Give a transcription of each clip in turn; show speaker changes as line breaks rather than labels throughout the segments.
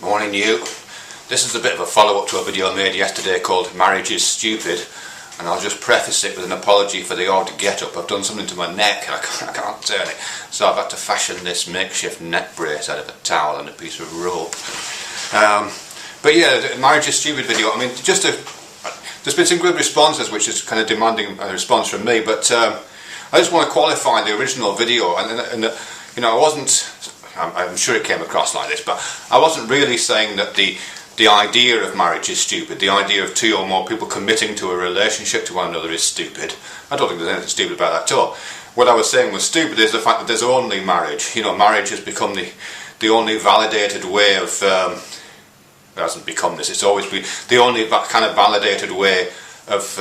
Morning you. This is a bit of a follow-up to a video I made yesterday called Marriage is Stupid, and I'll just preface it with an apology for the odd get-up. I've done something to my neck and I can't turn it, so I've had to fashion this makeshift neck brace out of a towel and a piece of rope. But yeah, the Marriage is Stupid video, I mean, there's been some good responses which is kind of demanding a response from me, but I just want to qualify the original video, and you know, I'm sure it came across like this, but I wasn't really saying that the idea of marriage is stupid. The idea of two or more people committing to a relationship to one another is stupid. I don't think there's anything stupid about that at all. What I was saying was stupid is the fact that there's only marriage. You know, marriage has become the only validated way of... it hasn't become this, it's always been the only kind of validated way of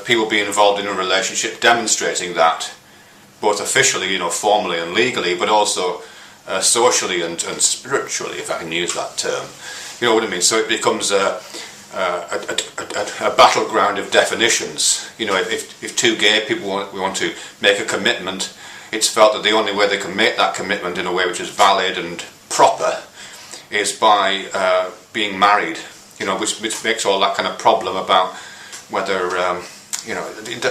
people being involved in a relationship, demonstrating that both officially, you know, formally and legally, but also socially and spiritually, if I can use that term. You know what I mean? So it becomes a battleground of definitions. You know, if two gay people want to make a commitment, it's felt that the only way they can make that commitment in a way which is valid and proper is by being married. You know, which makes all that kind of problem about whether you know,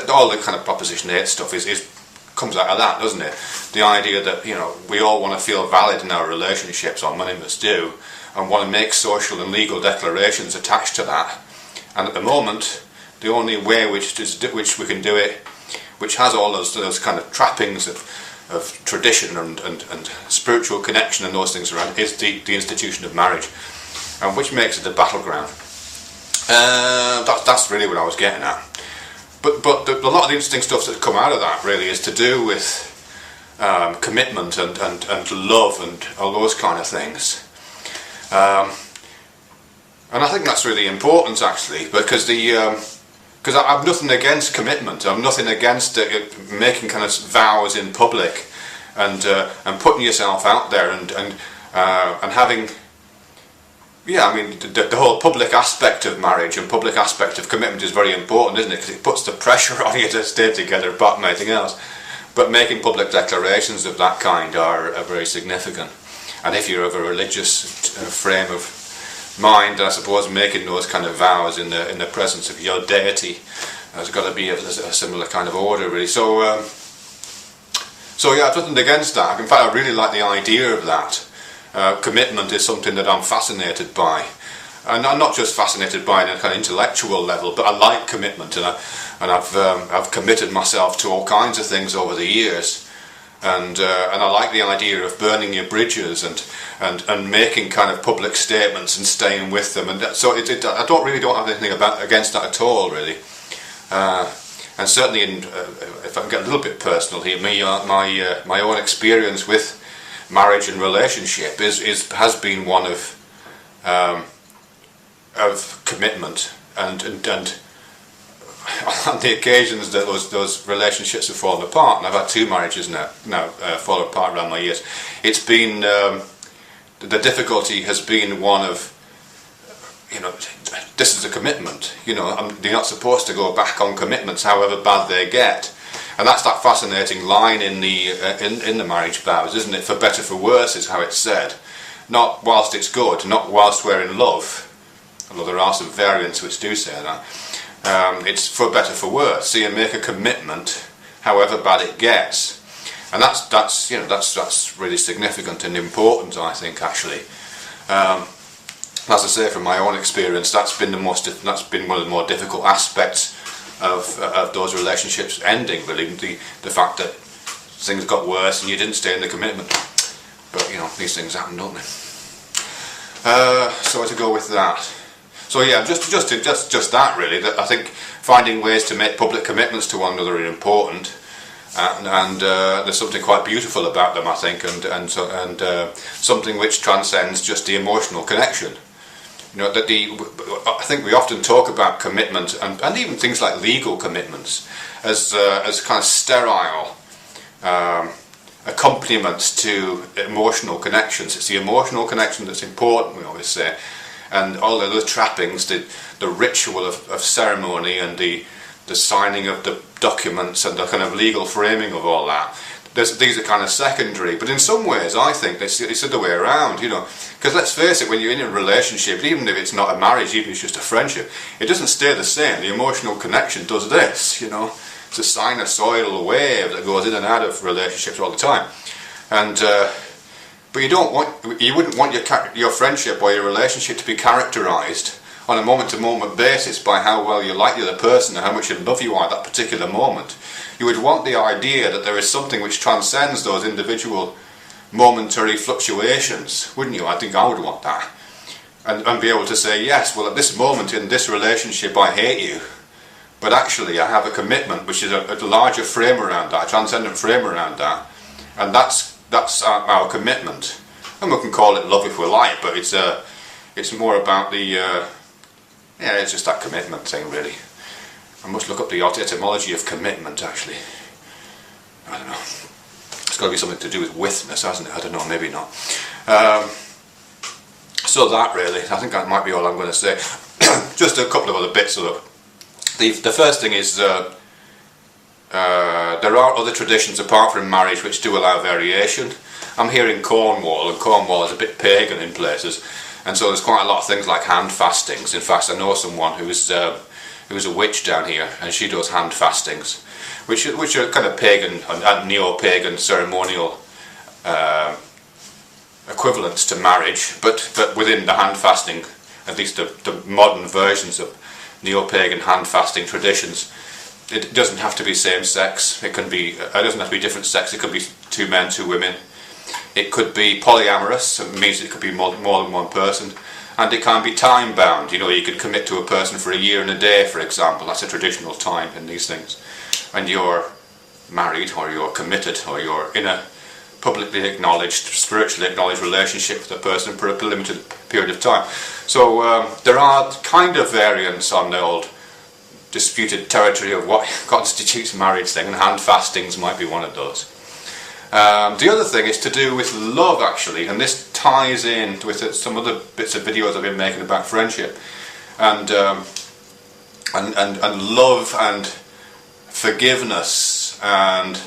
all the kind of Proposition 8 stuff comes out of that, doesn't it? The idea that, you know, we all want to feel valid in our relationships, or many of us do, and want to make social and legal declarations attached to that. And at the moment, the only way which we can do it, which has all those kind of trappings of tradition and spiritual connection and those things around, is the institution of marriage, and which makes it a battleground. That's really what I was getting at. But a lot of the interesting stuff that's come out of that really is to do with commitment and love and all those kind of things. And I think that's really important, actually, because because I have nothing against commitment. I have nothing against making kind of vows in public and putting yourself out there and having. Yeah, I mean, the whole public aspect of marriage and public aspect of commitment is very important, isn't it? Because it puts the pressure on you to stay together apart from anything else. But making public declarations of that kind are very significant. And if you're of a religious frame of mind, I suppose making those kind of vows in the presence of your deity has got to be a similar kind of order, really. So yeah, I've nothing against that. In fact, I really like the idea of that. Commitment is something that I'm fascinated by, and I'm not just fascinated by it on a kind of intellectual level, but I like commitment, and I've committed myself to all kinds of things over the years, and I like the idea of burning your bridges and making kind of public statements and staying with them, and so I don't have anything against that at all, really. And certainly, if I can get a little bit personal here, my own experience with marriage and relationship has been one of commitment, and on the occasions that those relationships have fallen apart, and I've had two marriages now fall apart around my years. It's been the difficulty has been one of, you know, this is a commitment. You know, you're not supposed to go back on commitments, however bad they get. And that's that fascinating line in the marriage vows, isn't it? For better, for worse is how it's said. Not whilst it's good, not whilst we're in love, although there are some variants which do say that. It's for better, for worse. So you make a commitment, however bad it gets, and that's you know, that's really significant and important, I think, actually. As I say, from my own experience, that's been one of the more difficult aspects of those relationships ending, really, the fact that things got worse and you didn't stay in the commitment. But you know, these things happen, don't they? So to go with that. So yeah, just that really. That I think finding ways to make public commitments to one another are important, and there's something quite beautiful about them, I think, and something which transcends just the emotional connection. You know, I think we often talk about commitment and even things like legal commitments as kind of sterile accompaniments to emotional connections. It's the emotional connection that's important, we always say, and all the other trappings, the ritual of ceremony and the signing of the documents and the kind of legal framing of all that, these are kind of secondary, but in some ways I think it's the other way around, you know, because let's face it, when you're in a relationship, even if it's not a marriage, even if it's just a friendship, it doesn't stay the same. The emotional connection does this, you know. It's a sinusoidal wave that goes in and out of relationships all the time, and but you wouldn't want your friendship or your relationship to be characterised on a moment-to-moment basis by how well you like the other person and how much in love you are at that particular moment. You would want the idea that there is something which transcends those individual momentary fluctuations, wouldn't you? I think I would want that. And be able to say, yes, well, at this moment in this relationship I hate you, but actually I have a commitment which is a larger frame around that, a transcendent frame around that, and that's our commitment. And we can call it love if we like, but it's more about the it's just that commitment thing, really. I must look up the etymology of commitment, actually. I don't know. It's got to be something to do with withness, hasn't it? I don't know, maybe not. So that, really, I think that might be all I'm going to say. Just a couple of other bits. The first thing is there are other traditions apart from marriage which do allow variation. I'm here in Cornwall, and Cornwall is a bit pagan in places, and so there's quite a lot of things like hand fastings. In fact, I know someone who's a witch down here, and she does hand fastings, which are kind of pagan and neo-pagan ceremonial equivalents to marriage, but within the hand fasting, at least the modern versions of neo-pagan hand fasting traditions, it doesn't have to be same sex. It doesn't have to be different sex. It could be 2 men, 2 women. It could be polyamorous. It means it could be more than one person. And it can be time bound. You know, you could commit to a person for a year and a day, for example. That's a traditional time in these things. And you're married, or you're committed, or you're in a publicly acknowledged, spiritually acknowledged relationship with a person for a limited period of time. So there are kind of variants on the old disputed territory of what constitutes marriage thing, and hand fastings might be one of those. The other thing is to do with love, actually, and this ties in with some other bits of videos I've been making about friendship, and love and forgiveness and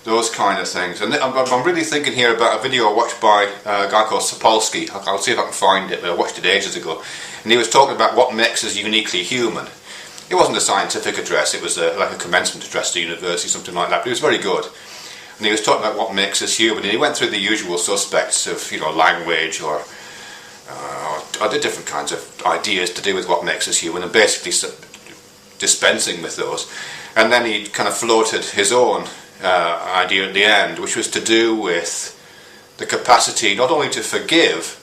those kind of things. And I'm really thinking here about a video I watched by a guy called Sapolsky. I'll see if I can find it, but I watched it ages ago, and he was talking about what makes us uniquely human. It wasn't a scientific address, it was like a commencement address to university, something like that, but it was very good. And he was talking about what makes us human, and he went through the usual suspects of, you know, language or the different kinds of ideas to do with what makes us human, and basically dispensing with those. And then he kind of floated his own idea at the end, which was to do with the capacity not only to forgive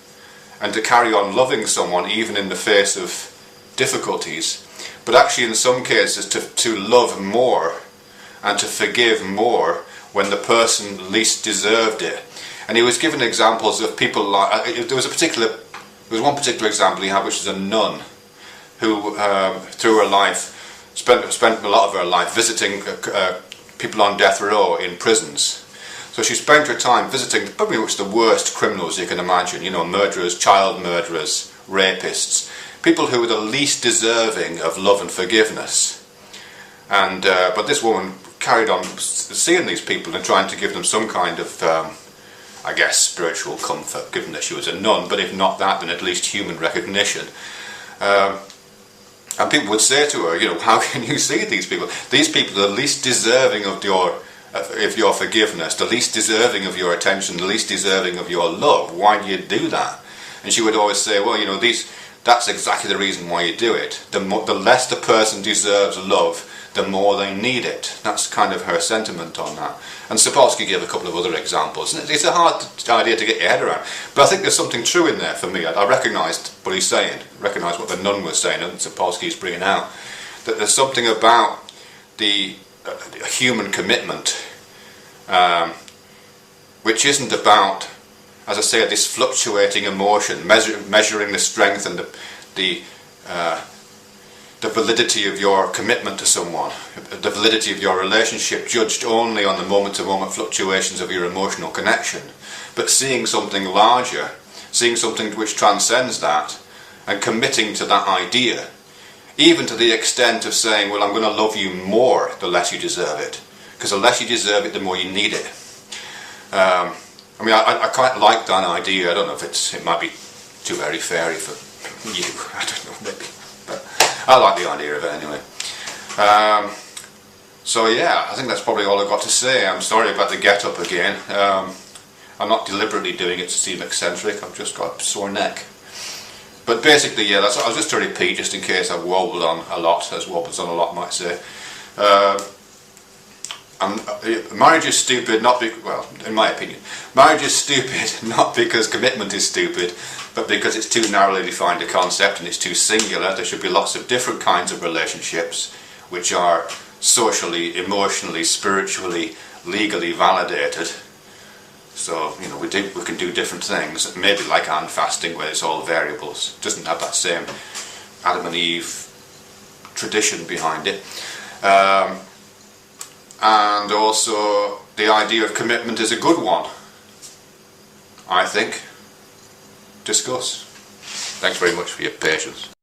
and to carry on loving someone even in the face of difficulties, but actually in some cases to love more and to forgive more when the person least deserved it. And he was given examples of people like, there was one particular example he had, which is a nun who through her life spent a lot of her life visiting people on death row in prisons. So she spent her time visiting probably the worst criminals you can imagine, you know, murderers, child murderers, rapists, people who were the least deserving of love and forgiveness. And but this woman carried on seeing these people and trying to give them some kind of, I guess, spiritual comfort, given that she was a nun, but if not that, then at least human recognition. And people would say to her, you know, how can you see these people? These people are the least deserving of your forgiveness, the least deserving of your attention, the least deserving of your love. Why do you do that? And she would always say, well, you know, that's exactly the reason why you do it. The less the person deserves love, the more they need it. That's kind of her sentiment on that. And Sapolsky gave a couple of other examples. And it's a hard idea to get your head around. But I think there's something true in there for me. I recognised what he's saying, recognised what the nun was saying, and Sapolsky's bringing out. That there's something about the human commitment which isn't about, as I say, this fluctuating emotion, measuring the strength and the validity of your commitment to someone, the validity of your relationship judged only on the moment-to-moment fluctuations of your emotional connection, but seeing something larger, seeing something which transcends that, and committing to that idea, even to the extent of saying, well, I'm going to love you more the less you deserve it. because the less you deserve it, the more you need it. I mean, I quite like that idea. I don't know if it might be too airy-fairy for you. I don't know, maybe. But I like the idea of it anyway. So yeah, I think that's probably all I've got to say. I'm sorry about the get-up again. I'm not deliberately doing it to seem eccentric. I've just got a sore neck. But basically, yeah, I was just to repeat, just in case I've wobbled on a lot, as wobbles on a lot might say. Marriage is stupid, well, in my opinion, marriage is stupid not because commitment is stupid, but because it's too narrowly defined a concept and it's too singular. There should be lots of different kinds of relationships which are socially, emotionally, spiritually, legally validated. So, you know, we can do different things, maybe like hand fasting where it's all variables. It doesn't have that same Adam and Eve tradition behind it. And also the idea of commitment is a good one, I think. Discuss. Thanks very much for your patience.